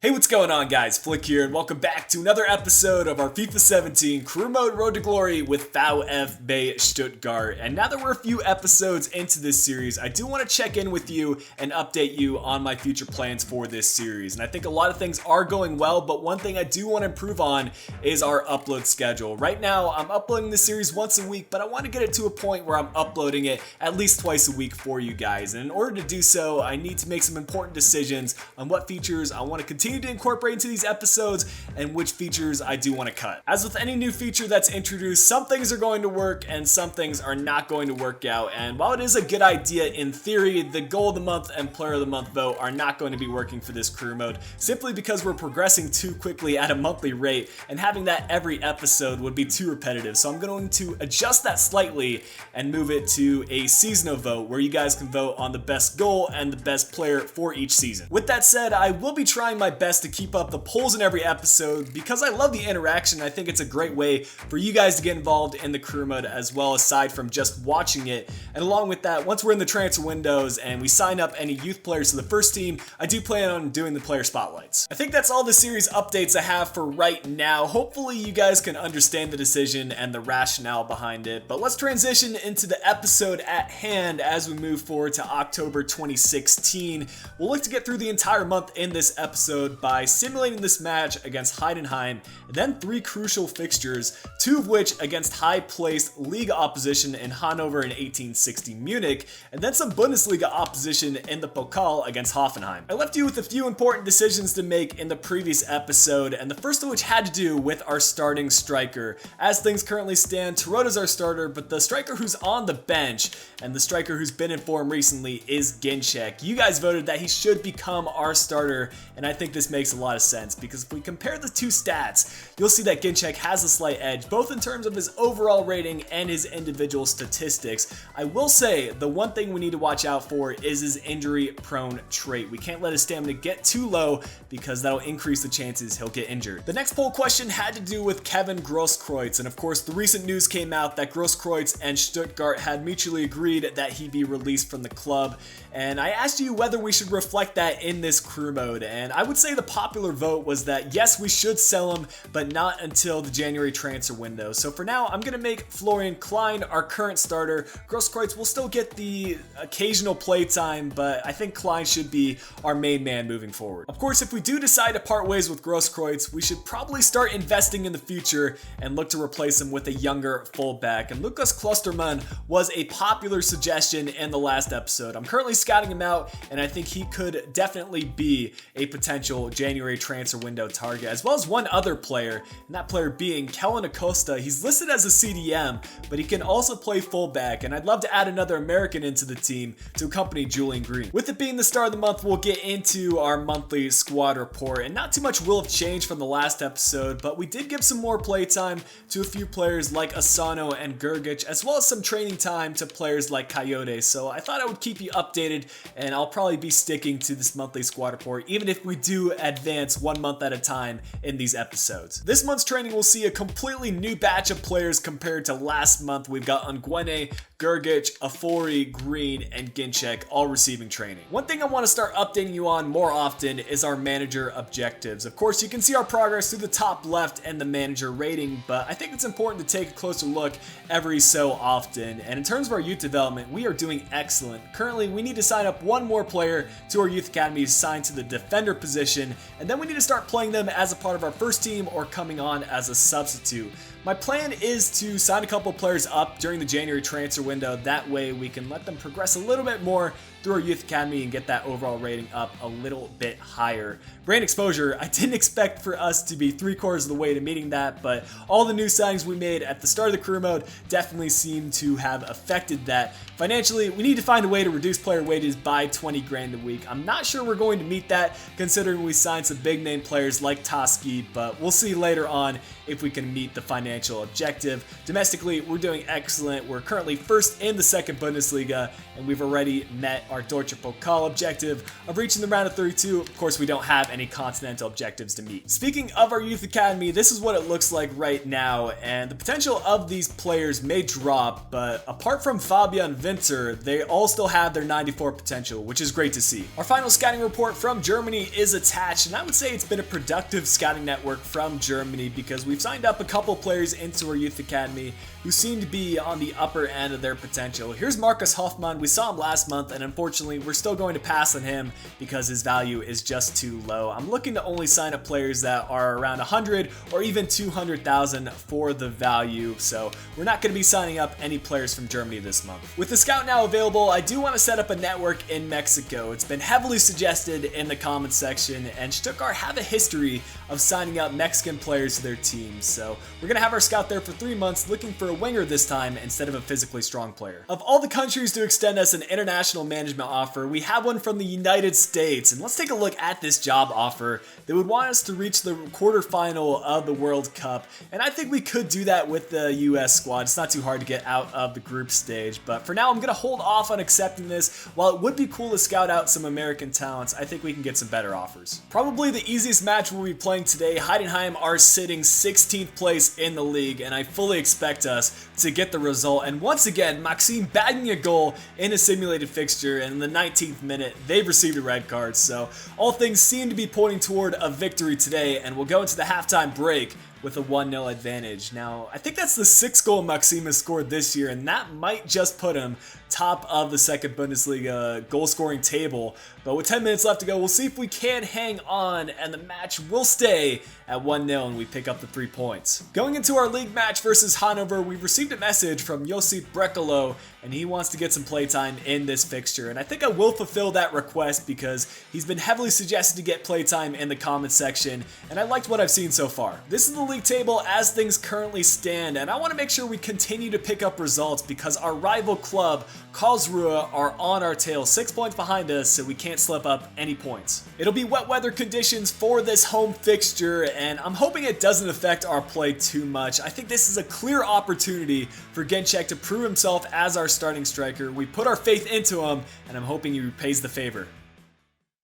Hey, what's going on, guys? Flick here, and welcome back to another episode of our FIFA 17 Career Mode Road to Glory with VfB Stuttgart. And now that we're a few episodes into this series, I do want to check in with you and update you on my future plans for this series. And I think a lot of things are going well, but one thing I do want to improve on is our upload schedule. Right now, I'm uploading this series once a week, but I want to get it to a point where I'm uploading it at least twice a week for you guys. And in order to do so, I need to make some important decisions on what features I want to continue to incorporate into these episodes and which features I do want to cut. As with any new feature that's introduced, some things are going to work and some things are not going to work out. And while it is a good idea in theory, the goal of the month and player of the month vote are not going to be working for this career mode simply because we're progressing too quickly at a monthly rate, and having that every episode would be too repetitive. So I'm going to adjust that slightly and move it to a seasonal vote where you guys can vote on the best goal and the best player for each season. With that said, I will be trying my best to keep up the polls in every episode because I love the interaction. I think it's a great way for you guys to get involved in the career mode as well, aside from just watching it. And along with that, once we're in the transfer windows and we sign up any youth players to the first team, I do plan on doing the player spotlights. I think that's all the series updates I have for right now. Hopefully you guys can understand the decision and the rationale behind it, but let's transition into the episode at hand as we move forward to October 2016. We'll look to get through the entire month in this episode by simulating this match against Heidenheim, and then three crucial fixtures, two of which against high-placed league opposition in Hanover in 1860 Munich, and then some Bundesliga opposition in the Pokal against Hoffenheim. I left you with a few important decisions to make in the previous episode, and the first of which had to do with our starting striker. As things currently stand, Tarota's our starter, but the striker who's on the bench and the striker who's been in form recently is Ginczek. You guys voted that he should become our starter, and I think this makes a lot of sense because if we compare the two stats, you'll see that Ginczek has a slight edge both in terms of his overall rating and his individual statistics. I will say the one thing we need to watch out for is his injury prone trait. We can't let his stamina get too low because that'll increase the chances he'll get injured. The next poll question had to do with Kevin Grosskreutz, and of course the recent news came out that Grosskreutz and Stuttgart had mutually agreed that he be released from the club, and I asked you whether we should reflect that in this career mode, and I would say the popular vote was that yes, we should sell him, but not until the January transfer window. So for now, I'm going to make Florian Klein our current starter. Grosskreutz will still get the occasional play time, but I think Klein should be our main man moving forward. Of course, if we do decide to part ways with Grosskreutz, we should probably start investing in the future and look to replace him with a younger fullback. And Lucas Klostermann was a popular suggestion in the last episode. I'm currently scouting him out, and I think he could definitely be a potential January transfer window target, as well as one other player, and that player being Kellen Acosta. He's listed as a CDM, but he can also play fullback, and I'd love to add another American into the team to accompany Julian Green. With it being the start of the month, we'll get into our monthly squad report, and not too much will have changed from the last episode, but we did give some more play time to a few players like Asano and Gergic, as well as some training time to players like Coyote. So I thought I would keep you updated, and I'll probably be sticking to this monthly squad report, even if we do advance 1 month at a time in these episodes. This month's training will see a completely new batch of players compared to last month. We've got Nguene, Gergic, Afori, Green, and Ginczek all receiving training. One thing I want to start updating you on more often is our manager objectives. Of course, you can see our progress through the top left and the manager rating, but I think it's important to take a closer look every so often. And in terms of our youth development, we are doing excellent. Currently, we need to sign up one more player to our youth academy assigned to the defender position, and then we need to start playing them as a part of our first team or coming on as a substitute. My plan is to sign a couple players up during the January transfer window. That way we can let them progress a little bit more through our youth academy and get that overall rating up a little bit higher. Brand exposure, I didn't expect for us to be 3/4 of the way to meeting that, but all the new signings we made at the start of the career mode definitely seem to have affected that. Financially, we need to find a way to reduce player wages by 20 grand a week. I'm not sure we're going to meet that considering we signed some big name players like Toski, but we'll see later on if we can meet the financial objective. Domestically, we're doing excellent. We're currently first in the second Bundesliga, and we've already met our our Deutsche Pokal objective of reaching the round of 32. Of course, we don't have any continental objectives to meet. Speaking of our youth academy, this is what it looks like right now, and the potential of these players may drop, but apart from Fabian Winter, they all still have their 94 potential, which is great to see. Our final scouting report from Germany is attached, and I would say it's been a productive scouting network from Germany because we've signed up a couple players into our youth academy who seem to be on the upper end of their potential. Here's Marcus Hoffmann. We saw him last month, and unfortunately, we're still going to pass on him because his value is just too low. I'm looking to only sign up players that are around 100 or even 200,000 for the value, so we're not going to be signing up any players from Germany this month. With the scout now available, I do want to set up a network in Mexico. It's been heavily suggested in the comments section, and Stuttgart have a history of signing up Mexican players to their teams, so we're going to have our scout there for 3 months looking for a winger this time instead of a physically strong player. Of all the countries to extend us an international management offer, we have one from the United States, and let's take a look at this job offer. They would want us to reach the quarterfinal of the World Cup, and I think we could do that with the US squad. It's not too hard to get out of the group stage, but for now I'm going to hold off on accepting this. While it would be cool to scout out some American talents, I think we can get some better offers. Probably the easiest match we'll be playing today. Heidenheim are sitting 16th place in the league, and I fully expect us to get the result. And once again, Maxime bagging a goal in a simulated fixture, and in the 19th minute, they've received a red card. So all things seem to be pointing toward a victory today, and we'll go into the halftime break with a 1-0 advantage. Now, I think that's the 6th goal Maxime has scored this year, and that might just put him top of the second Bundesliga goal scoring table. But with 10 minutes left to go, we'll see if we can hang on, and the match will stay at 1-0 and we pick up the 3 points. Going into our league match versus Hanover, we've received a message from Josip Brekalo, and he wants to get some playtime in this fixture, and I think I will fulfill that request because he's been heavily suggested to get playtime in the comments section, and I liked what I've seen so far. This is the league table as things currently stand, and I want to make sure we continue to pick up results because our rival club, Karlsruhe, are on our tail, 6 points behind us, so we can't slip up any points. It'll be wet weather conditions for this home fixture, and I'm hoping it doesn't affect our play too much. I think this is a clear opportunity for Ginczek to prove himself as our starting striker. We put our faith into him, and I'm hoping he repays the favor.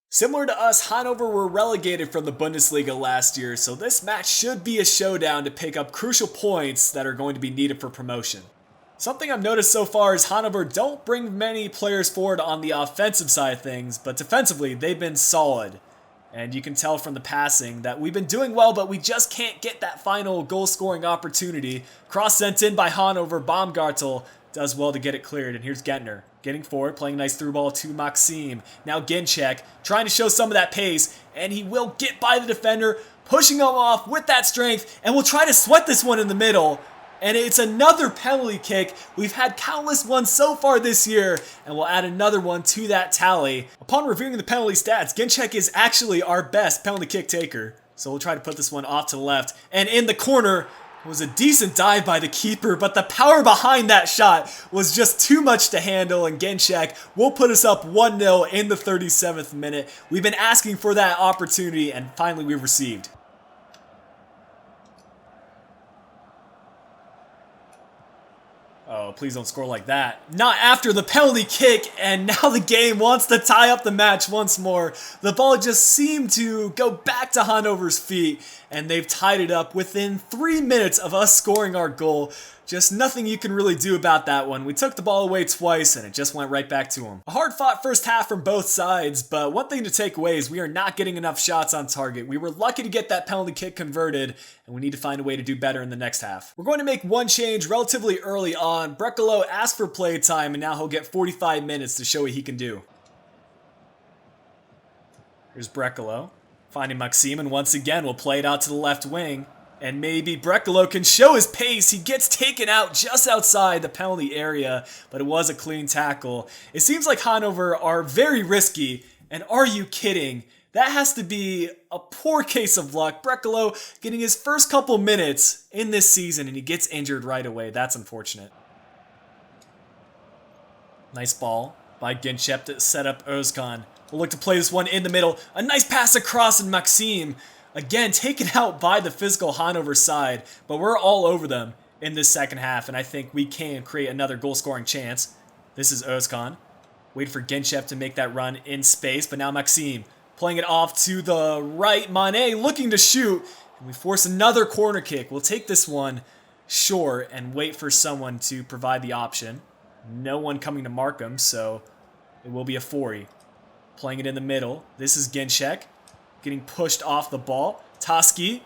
Similar to us, Hanover were relegated from the Bundesliga last year, so this match should be a showdown to pick up crucial points that are going to be needed for promotion. Something I've noticed so far is Hanover don't bring many players forward on the offensive side of things, but defensively they've been solid. And you can tell from the passing that we've been doing well, but we just can't get that final goal-scoring opportunity. Cross sent in by Hanover, Baumgartel does well to get it cleared, and here's Gentner getting forward, playing a nice through ball to Maxime. Now Ginczek trying to show some of that pace, and he will get by the defender, pushing him off with that strength, and we'll try to sweat this one in the middle. And it's another penalty kick. We've had countless ones so far this year, and we'll add another one to that tally. Upon reviewing the penalty stats, Ginczek is actually our best penalty kick taker. So we'll try to put this one off to the left. And in the corner, it was a decent dive by the keeper, but the power behind that shot was just too much to handle, and Ginczek will put us up 1-0 in the 37th minute. We've been asking for that opportunity, and finally we've received. Oh, please don't score like that. Not after the penalty kick, and now the game wants to tie up the match once more. The ball just seemed to go back to Hanover's feet, and they've tied it up within 3 minutes of us scoring our goal. Just nothing you can really do about that one. We took the ball away twice, and it just went right back to them. A hard-fought first half from both sides, but one thing to take away is we are not getting enough shots on target. We were lucky to get that penalty kick converted, and we need to find a way to do better in the next half. We're going to make one change relatively early on. Brekalo asked for play time, and now he'll get 45 minutes to show what he can do. Here's Brekalo finding Maxime, and once again we'll play it out to the left wing. And maybe Brekalo can show his pace. He gets taken out just outside the penalty area, but it was a clean tackle. It seems like Hanover are very risky, and are you kidding? That has to be a poor case of luck. Brekalo getting his first couple minutes in this season, and he gets injured right away. That's unfortunate. Nice ball by Ginczek to set up Özkan. We'll look to play this one in the middle. A nice pass across, and Maxime again taken out by the physical Hanover side, but we're all over them in this second half, and I think we can create another goal-scoring chance. This is Özkan. Wait for Ginchek to make that run in space, but now Maxime playing it off to the right. Mane looking to shoot, and we force another corner kick. We'll take this one short and wait for someone to provide the option. No one coming to mark him, so it will be a 40. Playing it in the middle. This is Ginchek getting pushed off the ball. Toski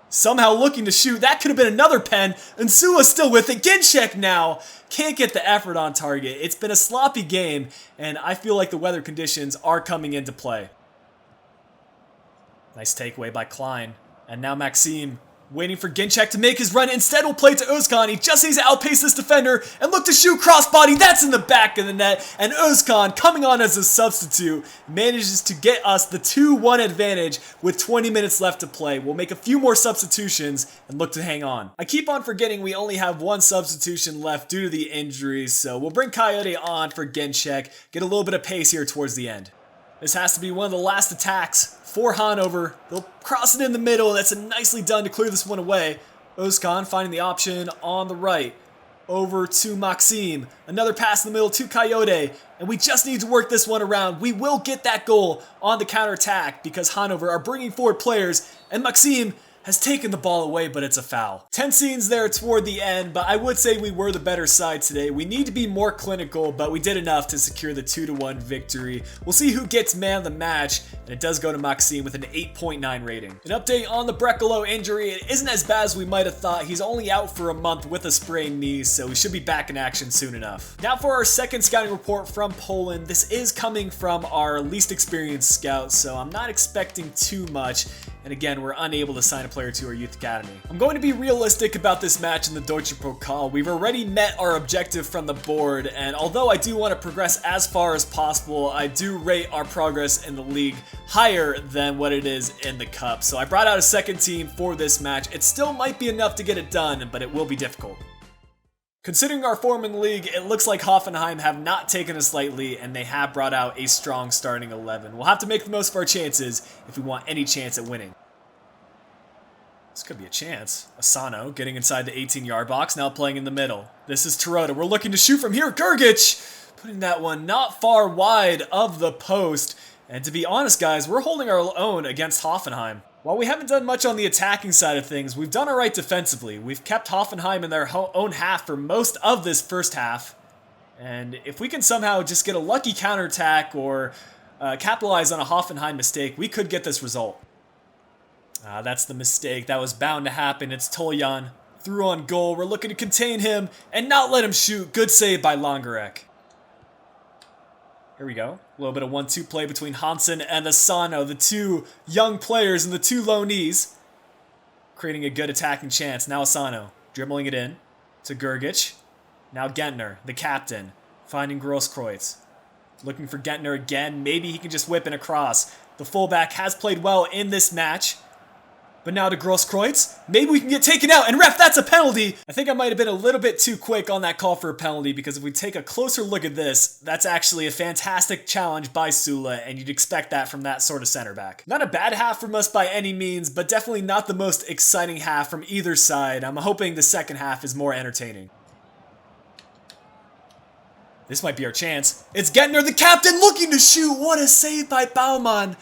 somehow looking to shoot. That could have been another pen. And Sua's still with it. Ginchek now can't get the effort on target. It's been a sloppy game, and I feel like the weather conditions are coming into play. Nice takeaway by Klein. And now Maxime waiting for Ginchek to make his run. Instead, we'll play to Özkan. He just needs to outpace this defender and look to shoot crossbody. That's in the back of the net. And Özkan, coming on as a substitute, manages to get us the 2-1 advantage with 20 minutes left to play. We'll make a few more substitutions and look to hang on. I keep on forgetting we only have one substitution left due to the injuries, so we'll bring Coyote on for Ginchek. Get a little bit of pace here towards the end. This has to be one of the last attacks for Hanover. They'll cross it in the middle. That's nicely done to clear this one away. Özkan finding the option on the right. Over to Maxime. Another pass in the middle to Coyote. And we just need to work this one around. We will get that goal on the counterattack because Hanover are bringing forward players. And Maxime has taken the ball away, but it's a foul. Tense scenes there toward the end, but I would say we were the better side today. We need to be more clinical, but we did enough to secure the 2-1 victory. We'll see who gets man of the match, and it does go to Maxime with an 8.9 rating. An update on the Brekalo injury. It isn't as bad as we might have thought. He's only out for a month with a sprained knee, so he should be back in action soon enough. Now for our second scouting report from Poland. This is coming from our least experienced scout, so I'm not expecting too much. And again, we're unable to sign a player to our youth academy. I'm going to be realistic about this match in the DFB-Pokal. We've already met our objective from the board, and although I do want to progress as far as possible, I do rate our progress in the league higher than what it is in the cup. So I brought out a second team for this match. It still might be enough to get it done, but it will be difficult. Considering our form in the league, it looks like Hoffenheim have not taken us lightly, and they have brought out a strong starting 11. We'll have to make the most of our chances if we want any chance at winning. This could be a chance. Asano getting inside the 18-yard box, now playing in the middle. This is Terodde. We're looking to shoot from here. Gergic putting that one not far wide of the post. And to be honest, guys, we're holding our own against Hoffenheim. While we haven't done much on the attacking side of things, we've done alright defensively. We've kept Hoffenheim in their own half for most of this first half. And if we can somehow just get a lucky counterattack or capitalize on a Hoffenheim mistake, we could get this result. That's the mistake. That was bound to happen. It's Toljan. Through on goal. We're looking to contain him and not let him shoot. Good save by Longarek. Here we go. A little bit of 1-2 play between Hansen and Asano, the two young players and the two low knees. Creating a good attacking chance. Now Asano dribbling it in to Gergic. Now Gentner, the captain, finding Grosskreutz. Looking for Gentner again. Maybe he can just whip it across. The fullback has played well in this match. But now to Grosskreutz. Maybe we can get taken out. And ref, that's a penalty. I think I might have been a little bit too quick on that call for a penalty, because if we take a closer look at this, that's actually a fantastic challenge by Sula, and you'd expect that from that sort of center back. Not a bad half from us by any means, but definitely not the most exciting half from either side. I'm hoping the second half is more entertaining. This might be our chance. It's Gentner, the captain, looking to shoot. What a save by Baumann.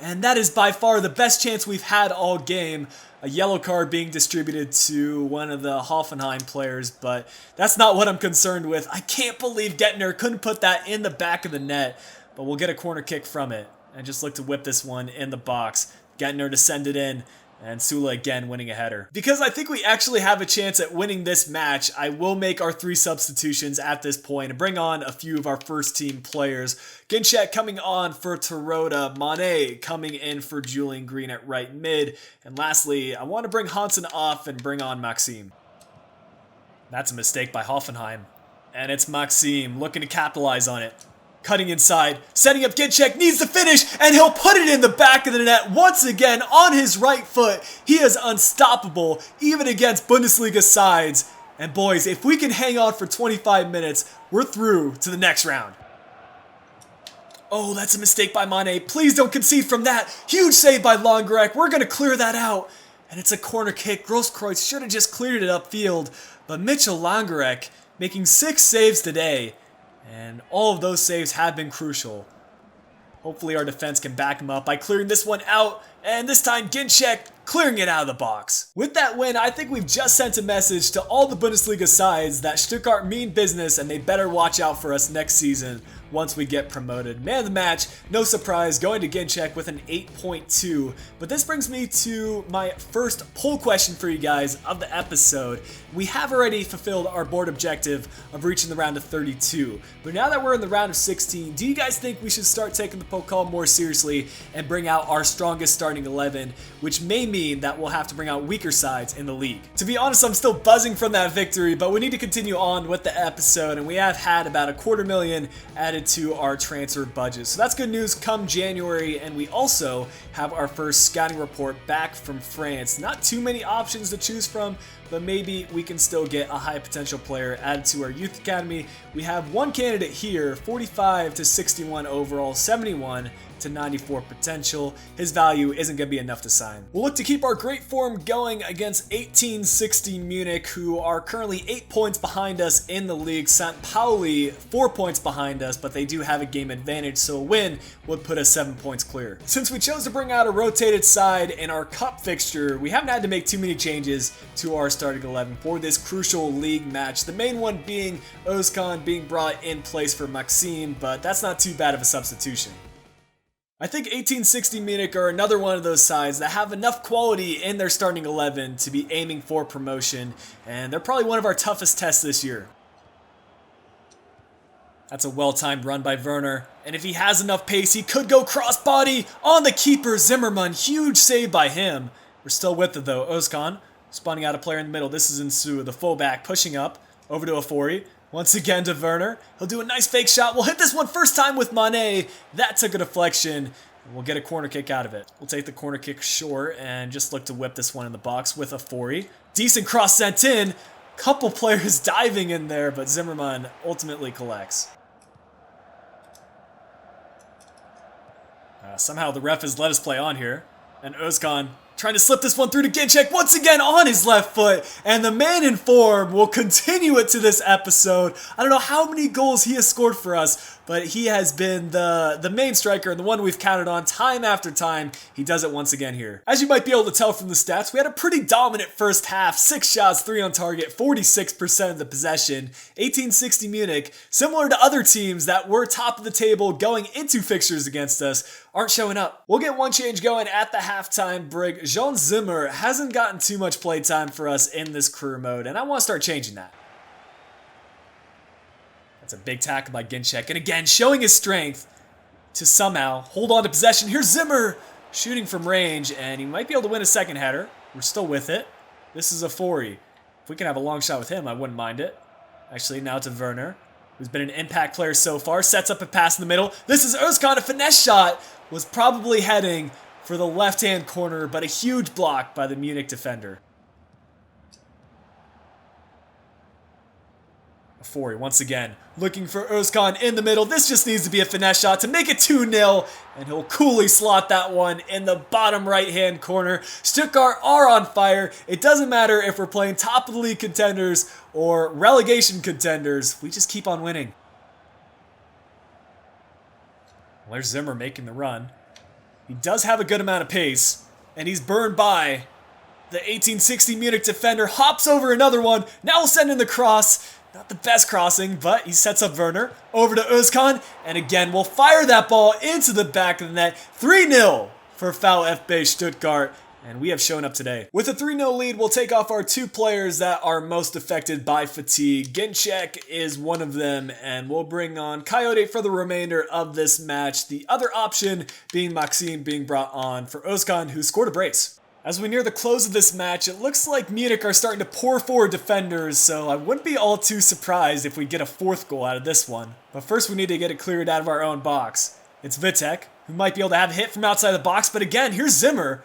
And that is by far the best chance we've had all game. A yellow card being distributed to one of the Hoffenheim players, but that's not what I'm concerned with. I can't believe Gentner couldn't put that in the back of the net, but we'll get a corner kick from it. And just look to whip this one in the box. Gentner to send it in. And Sula again winning a header. Because I think we actually have a chance at winning this match, I will make our 3 substitutions at this point and bring on a few of our first team players. Ginchek coming on for Terodde, Mane coming in for Julian Green at right mid, and lastly, I want to bring Hansen off and bring on Maxime. That's a mistake by Hoffenheim. And it's Maxime looking to capitalize on it. Cutting inside, setting up Ginchek, needs to finish, and he'll put it in the back of the net once again on his right foot. He is unstoppable, even against Bundesliga sides. And boys, if we can hang on for 25 minutes, we're through to the next round. Oh, that's a mistake by Mane. Please don't concede from that. Huge save by Longarek. We're going to clear that out. And it's a corner kick. Grosskreutz should have just cleared it upfield. But Mitchell Longarek making 6 saves today. And all of those saves have been crucial. Hopefully our defense can back him up by clearing this one out, and this time Ginczek clearing it out of the box. With that win, I think we've just sent a message to all the Bundesliga sides that Stuttgart mean business and they better watch out for us next season once we get promoted. Man of the match, no surprise, going to Ginczek with an 8.2. But this brings me to my first poll question for you guys of the episode. We have already fulfilled our board objective of reaching the round of 32. But now that we're in the round of 16, do you guys think we should start taking the Pokal more seriously and bring out our strongest starting 11, which may mean that we'll have to bring out weaker sides in the league? To be honest, I'm still buzzing from that victory, but we need to continue on with the episode, and we have had about $250,000 added to our transfer budget. So that's good news come January, and we also have our first scouting report back from France. Not too many options to choose from, but maybe we can still get a high potential player added to our youth academy. We have one candidate here, 45 to 61 overall, 71 to 94 potential. His value isn't going to be enough to sign. We'll look to keep our great form going against 1860 Munich, who are currently 8 points behind us in the league. St. Pauli 4 points behind us, but they do have a game advantage, so a win would put us 7 points clear. Since we chose to bring out a rotated side in our cup fixture, we haven't had to make too many changes to our starting 11 for this crucial league match. The main one being Özkan being brought in place for Maxime, but that's not too bad of a substitution. I think 1860 Munich are another one of those sides that have enough quality in their starting 11 to be aiming for promotion, and they're probably one of our toughest tests this year. That's a well-timed run by Werner, and if he has enough pace, he could go crossbody on the keeper, Zimmerman. Huge save by him. We're still with it though. Özkan spawning out a player in the middle. This is Insu, the fullback, pushing up over to Afori. Once again to Werner. He'll do a nice fake shot. We'll hit this one first time with Mane. That took a deflection. And we'll get a corner kick out of it. We'll take the corner kick short and just look to whip this one in the box with Afori. Decent cross sent in. Couple players diving in there, but Zimmerman ultimately collects. Somehow the ref has let us play on here. And Özkan trying to slip this one through to Ginczek once again on his left foot, and the man in form will continue it to this episode. I don't know how many goals he has scored for us, but he has been the main striker and the one we've counted on time after time. He does it once again here. As you might be able to tell from the stats, we had a pretty dominant first half. 6 shots, 3 on target, 46% of the possession. 1860 Munich, similar to other teams that were top of the table going into fixtures against us, aren't showing up. We'll get one change going at the halftime break. Jean Zimmer hasn't gotten too much play time for us in this career mode, and I want to start changing that. That's a big tackle by Ginczek, and again, showing his strength to somehow hold on to possession. Here's Zimmer shooting from range, and he might be able to win a second header. We're still with it. This is Afori. If we can have a long shot with him, I wouldn't mind it. Actually, now to Werner, who's been an impact player so far. Sets up a pass in the middle. This is Özkan. A finesse shot was probably heading for the left-hand corner, but a huge block by the Munich defender. Afori once again looking for Özkan in the middle. This just needs to be a finesse shot to make it 2-0, and he'll coolly slot that one in the bottom right-hand corner. Stuttgart are on fire. It doesn't matter if we're playing top of the league contenders or relegation contenders. We just keep on winning. Well, there's Zimmer making the run. He does have a good amount of pace, and he's burned by the 1860 Munich defender. Hops over another one. Now we'll send in the cross. Not the best crossing, but he sets up Werner over to Özkan, and again we'll fire that ball into the back of the net. 3-0 for VfB Stuttgart, and we have shown up today. With a 3-0 lead, we'll take off our 2 players that are most affected by fatigue. Ginczek is one of them, and we'll bring on Coyote for the remainder of this match. The other option being Maxime being brought on for Özkan, who scored a brace. As we near the close of this match, it looks like Munich are starting to pour forward defenders, so I wouldn't be all too surprised if we get a 4th goal out of this one. But first we need to get it cleared out of our own box. It's Vitek, who might be able to have a hit from outside the box, but again, here's Zimmer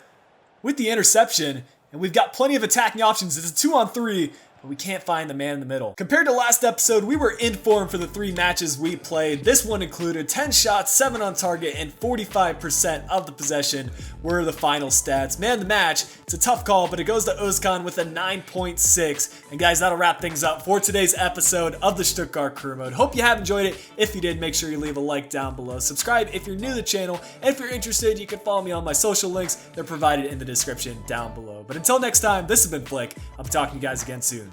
with the interception, and we've got plenty of attacking options. It's a 2-on-3, but we can't find the man in the middle. Compared to last episode, we were in form for the 3 matches we played. This one included 10 shots, 7 on target, and 45% of the possession were the final stats. Man of the match, it's a tough call, but it goes to Özkan with a 9.6. And guys, that'll wrap things up for today's episode of the Stuttgart Career Mode. Hope you have enjoyed it. If you did, make sure you leave a like down below. Subscribe if you're new to the channel, and if you're interested, you can follow me on my social links. They're provided in the description down below. But until next time, this has been Flick. I'll be talking to you guys again soon.